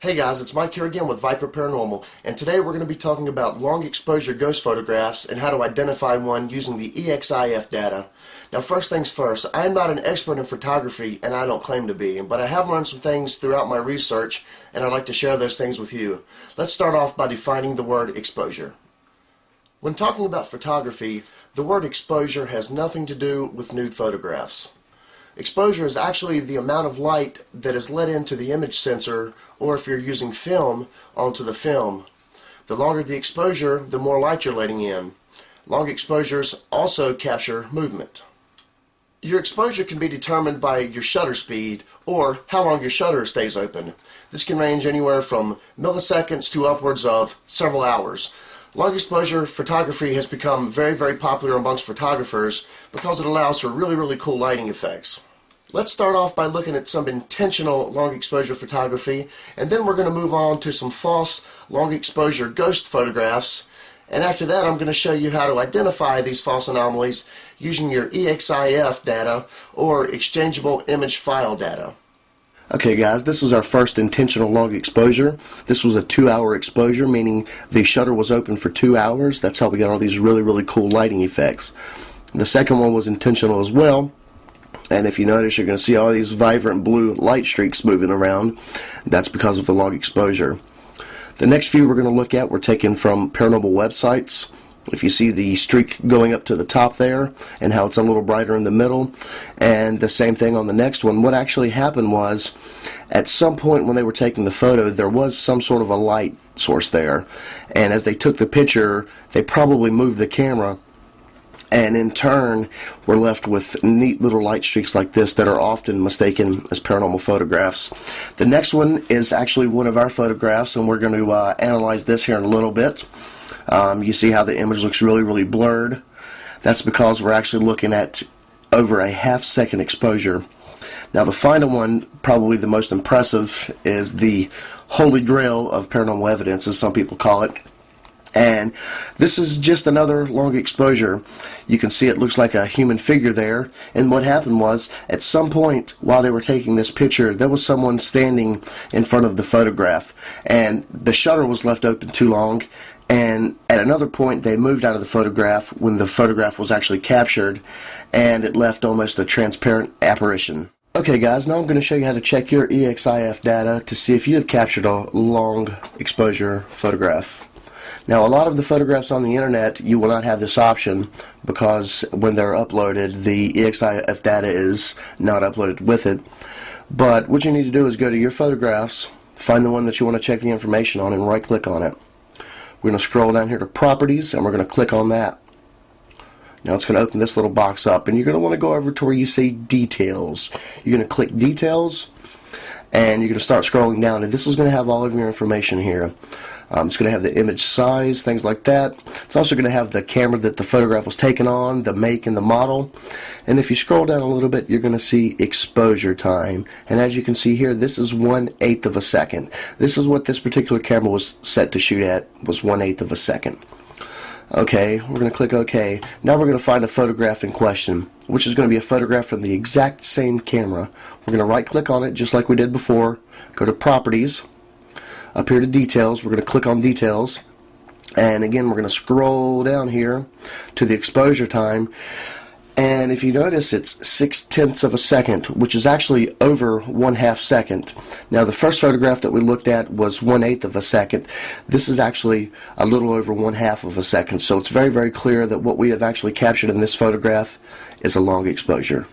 Hey guys, it's Mike here again with Viper Paranormal, and today we're going to be talking about long exposure ghost photographs and how to identify one using the EXIF data. Now first things first, I am not an expert in photography and I don't claim to be, but I have learned some things throughout my research and I'd like to share those things with you. Let's start off by defining the word exposure. When talking about photography, the word exposure has nothing to do with nude photographs. Exposure is actually the amount of light that is let into the image sensor, or if you're using film, onto the film. The longer the exposure, the more light you're letting in. Long exposures also capture movement. Your exposure can be determined by your shutter speed or how long your shutter stays open. This can range anywhere from milliseconds to upwards of several hours. Long exposure photography has become very popular amongst photographers because it allows for really cool lighting effects. Let's start off by looking at some intentional long exposure photography, and then we're going to move on to some false long exposure ghost photographs, and after that I'm going to show you how to identify these false anomalies using your EXIF data or exchangeable image file data. Okay guys, this is our first intentional long exposure. This was a 2-hour exposure, meaning the shutter was open for 2 hours. That's how we got all these really cool lighting effects. The second one was intentional as well, and if you notice, you're going to see all these vibrant blue light streaks moving around. That's because of the long exposure. The next few we're going to look at were taken from paranormal websites. If you see the streak going up to the top there and how it's a little brighter in the middle, and the same thing on the next one, what actually happened was at some point when they were taking the photo there was some sort of a light source there, and as they took the picture they probably moved the camera, and in turn we're left with neat little light streaks like this that are often mistaken as paranormal photographs. The next one is actually one of our photographs, and we're going to analyze this here in a little bit. You see how the image looks really blurred. That's because we're actually looking at over a half-second exposure. Now the final one, probably the most impressive, is the holy grail of paranormal evidence, as some people call it. And this is just another long exposure. You can see it looks like a human figure there, and what happened was at some point while they were taking this picture there was someone standing in front of the photograph, and the shutter was left open too long, and at another point they moved out of the photograph when the photograph was actually captured, and it left almost a transparent apparition. Okay guys, now I'm going to show you how to check your EXIF data to see if you have captured a long exposure photograph. Now a lot of the photographs on the internet you will not have this option because when they're uploaded the EXIF data is not uploaded with it. But what you need to do is go to your photographs, find the one that you want to check the information on, and right click on it. We're going to scroll down here to properties and we're going to click on that. Now it's going to open this little box up, and you're going to want to go over to where you see details. You're going to click details and you're going to start scrolling down, and this is going to have all of your information here. It's going to have the image size, things like that. It's also going to have the camera that the photograph was taken on, the make and the model. And if you scroll down a little bit, you're going to see exposure time. And as you can see here, this is 1/8 of a second. This is what this particular camera was set to shoot at, was 1/8 of a second. Okay, we're going to click OK. Now we're going to find a photograph in question, which is going to be a photograph from the exact same camera. We're going to right click on it just like we did before, go to properties, up here to details, we're going to click on details, and again we're going to scroll down here to the exposure time, and if you notice it's 0.6 of a second, which is actually over 1/2 second. Now the first photograph that we looked at was 1/8 of a second. This is actually a little over 1/2 of a second, so it's very clear that what we have actually captured in this photograph is a long exposure.